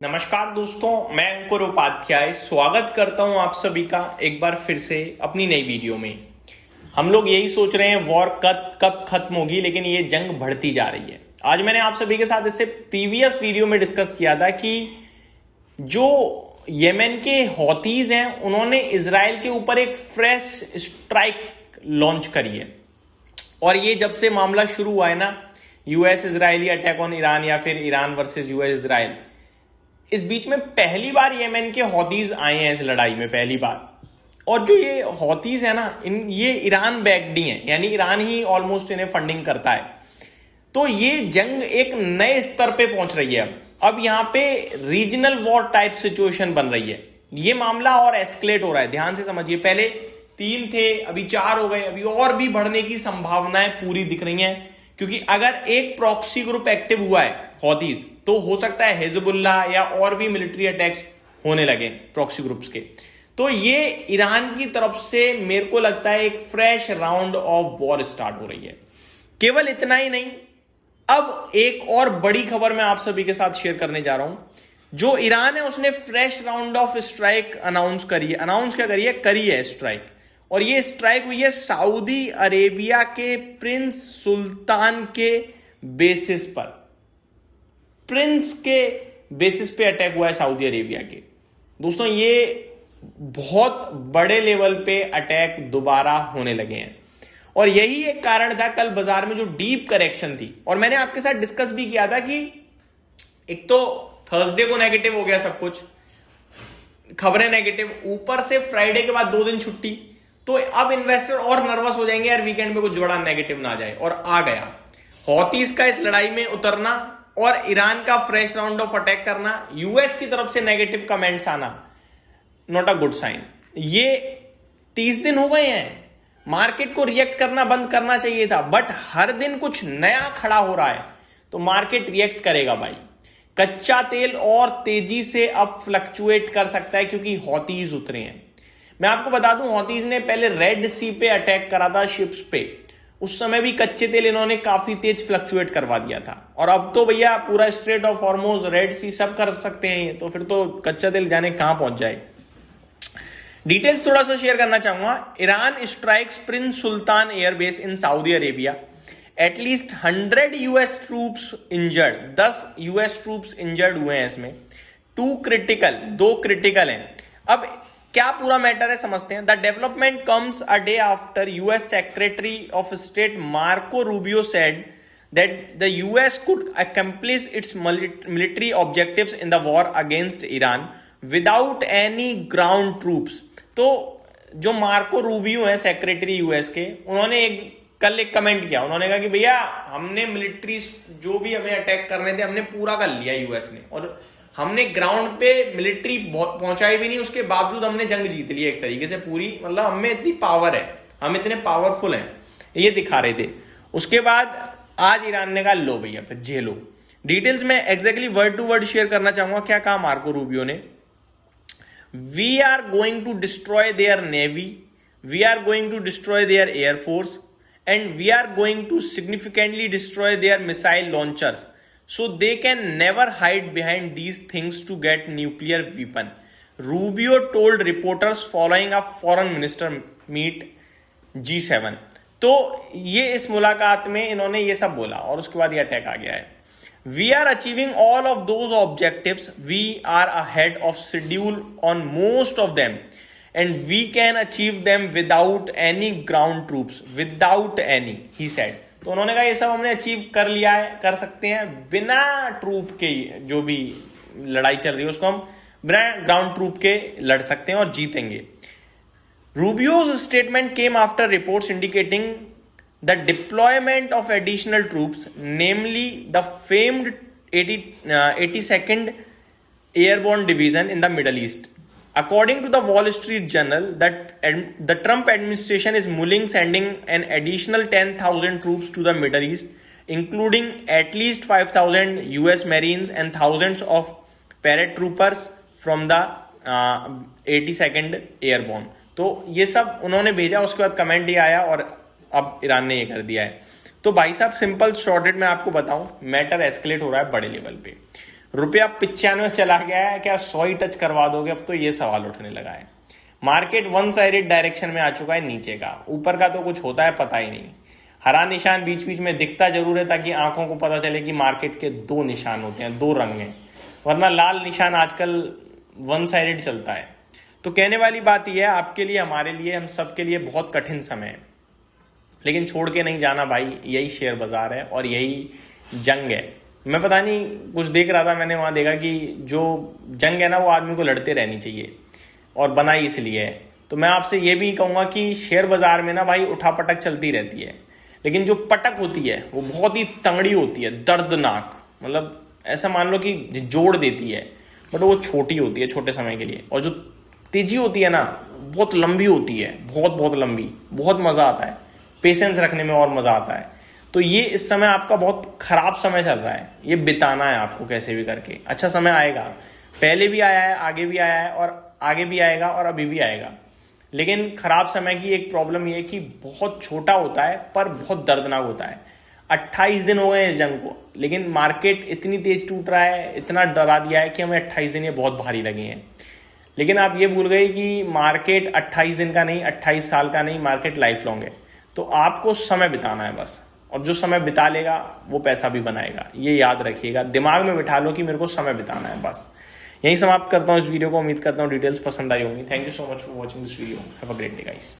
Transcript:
नमस्कार दोस्तों, मैं अंकुर उपाध्याय स्वागत करता हूं आप सभी का एक बार फिर से अपनी नई वीडियो में। हम लोग यही सोच रहे हैं वॉर कब खत्म होगी, लेकिन ये जंग बढ़ती जा रही है। आज मैंने आप सभी के साथ इससे प्रीवियस वीडियो में डिस्कस किया था कि जो येमेन के हौतीज हैं उन्होंने इजराइल के ऊपर एक फ्रेश स्ट्राइक लॉन्च करी है। और ये जब से मामला शुरू हुआ है ना, US Israeli attack on Iran या फिर ईरान वर्सेस यूएस इजराइल, इस बीच में पहली बार येमेन के हौतीज आए हैं इस लड़ाई में, पहली बार। और जो ये हौतीज है ना, ये ईरान बैक्ड ही है, यानी ईरान ही ऑलमोस्ट इन्हें फंडिंग करता है। तो ये जंग एक नए स्तर पे पहुंच रही है। अब यहां पे रीजनल वॉर टाइप सिचुएशन बन रही है। ये मामला और एस्केलेट हो रहा है, ध्यान से समझिए। पहले 3 थे, अभी 4 हो गए, अभी और भी बढ़ने की संभावनाएं पूरी दिख रही हैं। क्योंकि अगर एक प्रॉक्सी ग्रुप एक्टिव हुआ है हौतीज, तो हो सकता है हिजबुल्ला या और भी मिलिट्री अटैक्स होने लगे प्रॉक्सी ग्रुप्स के। तो ये ईरान की तरफ से मेरे को लगता है एक fresh round of war start हो रही है। केवल इतना ही नहीं, अब एक और बड़ी खबर मैं आप सभी के साथ शेयर करने जा रहा हूं। जो ईरान है उसने fresh round of strike announce करी है। अनाउंस क्या करी है? करी है स्ट्राइक। और ये स्ट्राइक हुई है सऊदी अरेबिया के प्रिंस सुल्तान के बेसिस पर। प्रिंस के बेसिस पे अटैक हुआ है सऊदी अरेबिया के। दोस्तों, ये बहुत बड़े लेवल पे अटैक दोबारा होने लगे हैं। और यही एक कारण था कल बाजार में जो डीप करेक्शन थी। और मैंने आपके साथ डिस्कस भी किया था कि एक तो थर्सडे को नेगेटिव हो गया सब कुछ, खबरें नेगेटिव, ऊपर से फ्राइडे के बाद 2 दिन छुट्टी, तो अब इन्वेस्टर और नर्वस हो जाएंगे यार वीकेंड में कुछ बड़ा नेगेटिव ना आ जाए। और आ गया हौतीज का इस लड़ाई में उतरना और ईरान का फ्रेश राउंड ऑफ अटैक करना, यूएस की तरफ से नेगेटिव कमेंट्स आना, नॉट अ गुड साइन। ये 30 दिन हो गए हैं, मार्केट को रिएक्ट करना बंद करना चाहिए था, बट हर दिन कुछ नया खड़ा हो रहा है तो मार्केट रिएक्ट करेगा भाई। कच्चा तेल और तेजी से अब फ्लक्चुएट कर सकता है क्योंकि हौतीज उतरे हैं। मैं आपको बता दूं, हौतीज ने पहले रेड सी पे अटैक करा था, शिप्स पे। उस समय भी कच्चे तेल इन्होंने काफी तेज फ्लक्चुएट करवा दिया था। और अब तो भैया पूरा स्ट्रेट ऑफ हॉर्मुज, रेड सी सब कर सकते हैं, तो फिर तो कच्चा तेल जाने कहां पहुंच जाए। डिटेल्स थोड़ा सा शेयर करना चाहूंगा। Iran strikes Prince Sultan airbase in Saudi Arabia, at least 100 US troops injured. 10 US troops injured हुए हैं इसमें। 2 क्रिटिकल हैं। अब क्या पूरा मैटर है समझते हैं। The development comes a day after US secretary of state Marco Rubio said that the US could accomplish its military objectives in the war against Iran without any ground troops। तो जो Marco Rubio है secretary US के, उन्होंने कल एक comment किया। उन्होंने कहा कि भैया हमने मिलिट्री जो भी हमें अटैक करने थे हमने पूरा कर लिया यूएस ने, और हमने ग्राउंड पे मिलिट्री पहुंचाई भी नहीं, उसके बावजूद हमने जंग जीत ली एक तरीके से पूरी। मतलब हमें इतनी पावर है, हम इतने पावरफुल हैं, ये दिखा रहे थे। उसके बाद आज ईरान ने कहा लो भैया फिर झेलो। डिटेल्स में exactly word to word share करना चाहूंगा। क्या कहा मार्को रूबियो ने? We are going to destroy their navy, we are going to destroy their air force, and we are going to significantly destroy their missile launchers, so they can never hide behind these things to get nuclear weapon, Rubio told reporters following a foreign minister meet G7। तो ये इस मुलाकात में इन्होंने ये सब बोला और उसके बाद ये अटैक आ गया है। We are achieving all of those objectives, we are ahead of schedule on most of them, and we can achieve them without any ground troops, without any, he said। तो उन्होंने कहा ये सब हमने अचीव कर लिया है, कर सकते हैं बिना ट्रूप के। जो भी लड़ाई चल रही है उसको हम बिना ग्राउंड ट्रूप के लड़ सकते हैं और जीतेंगे। Rubio's statement came after reports indicating the deployment of additional troops, namely the famed 82nd airborne division in the Middle East. According to the Wall Street Journal, that the Trump administration is mulling sending an additional 10,000 troops to the Middle East, including at least 5,000 US Marines and thousands of paratroopers from the 82nd Airborne। तो ये सब उन्होंने भेजा, उसके बाद comment ही आया और अब ईरान ने ये कर दिया है। तो भाई साहब सिंपल शॉर्टेड में आपको बताऊं, मैटर एस्केलेट हो रहा है बड़े लेवल पे। रुपया 95 चला गया है, क्या 100 ही टच करवा दोगे? अब तो ये सवाल उठने लगा है। मार्केट वन साइडेड डायरेक्शन में आ चुका है नीचे का, ऊपर का तो कुछ होता है पता ही नहीं। हरा निशान बीच बीच में दिखता जरूर है ताकि आंखों को पता चले कि मार्केट के दो निशान होते हैं, दो रंग हैं, वरना लाल निशान आजकल वन साइडेड चलता है। तो कहने वाली बात यह है, आपके लिए, हमारे लिए, हम सबके लिए बहुत कठिन समय है, लेकिन छोड़ के नहीं जाना भाई। यही शेयर बाजार है और यही जंग है। मैं पता नहीं कुछ देख रहा था, मैंने वहां देखा कि जो जंग है ना वो आदमी को लड़ते रहनी चाहिए और बनाई इसलिए है। तो मैं आपसे ये भी कहूंगा कि शेयर बाजार में ना भाई उठापटक चलती रहती है, लेकिन जो पटक होती है वो बहुत ही तंगड़ी होती है, दर्दनाक, मतलब ऐसा मान लो कि जोड़ देती है, बट वो छोटी होती है, छोटे समय के लिए। और जो तेजी होती है ना बहुत लंबी होती है, बहुत बहुत लंबी, बहुत मजा आता है, पेशेंस रखने में और मजा आता है। तो ये इस समय आपका बहुत खराब समय चल रहा है, ये बिताना है आपको कैसे भी करके। अच्छा समय आएगा, पहले भी आया है, आगे भी आया है और आगे भी आएगा और अभी भी आएगा। लेकिन खराब समय की एक प्रॉब्लम ये है कि बहुत छोटा होता है पर बहुत दर्दनाक होता है। 28 दिन हो गए इस जंग को, लेकिन मार्केट इतनी तेज टूट रहा है, इतना डरा दिया है कि हमें 28 दिन ये बहुत भारी लगे हैं। लेकिन आप ये भूल गए कि मार्केट 28 दिन का नहीं, 28 साल का नहीं, मार्केट लाइफ लॉन्ग है। तो आपको समय बिताना है बस, और जो समय बिता लेगा वो पैसा भी बनाएगा। ये याद रखिएगा, दिमाग में बिठा लो कि मेरे को समय बिताना है बस। यही समाप्त करता हूँ इस वीडियो को। उम्मीद करता हूँ डिटेल्स पसंद आई होंगी। Thank you so much for watching this video. Have a great day guys.